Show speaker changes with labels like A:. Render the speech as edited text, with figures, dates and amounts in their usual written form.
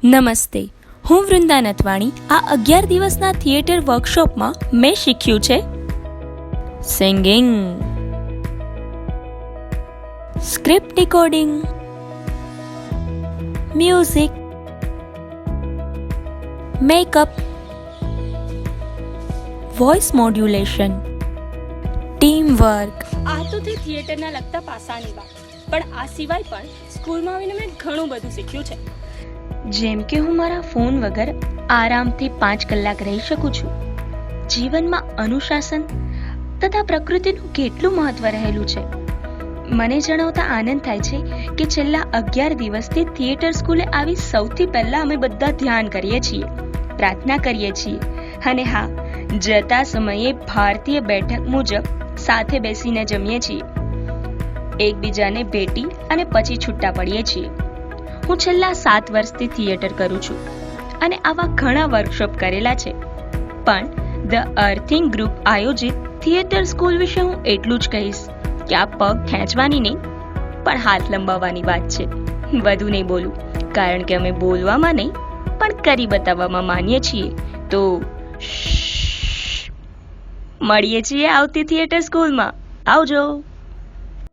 A: નમસ્તે, હું વૃંદા નથવાણી. આ 11 દિવસના થિયેટર વર્કશોપમાં મેં શીખ્યું છે singing, script decoding, music, makeup, voice modulation, team work.
B: આ તો તે થિયેટરના લગતા પાસાની વાત, પણ આ સિવાય પણ સ્કૂલમાં આવીને મેં ઘણું બધું શીખ્યું છે.
A: જેમ કે હું મારા ફોન વગર આરામથી 5 કલાક રહી શકું છું. જીવનમાં અનુશાસન તથા પ્રકૃતિનું કેટલું મહત્વ રહેલું છે. મને જણાવતા આનંદ થાય છે કે છેલ્લા 11 દિવસથી થિયેટર સ્કૂલે આવી સૌથી પહેલા અમે બધા ધ્યાન કરીએ છીએ, પ્રાર્થના કરીએ છીએ અને હા, જતા સમયે ભારતીય બેઠક મુજબ સાથે બેસીને જમીએ છીએ, એકબીજાને ભેટી અને પછી છૂટા પડીએ છીએ. હું છેલ્લા 7 વર્ષથી થિયેટર કરું છું અને આવા ઘણા વર્કશોપ કરેલા છે, પણ ધ અર્થિંગ ગ્રુપ આયોજિત થિયેટર સ્કૂલ વિશે હું એટલું જ કહીશ કે આ પગ ખેંચવાની નહીં પણ હાથ લંબાવવાની વાત છે. વધુ નહીં બોલું, કારણ કે અમે બોલવામાં નહીં પણ કરી બતાવવામાં માનીએ છીએ. તો મળીએ છીએ આવતી થિયેટર સ્કૂલમાં. આવજો.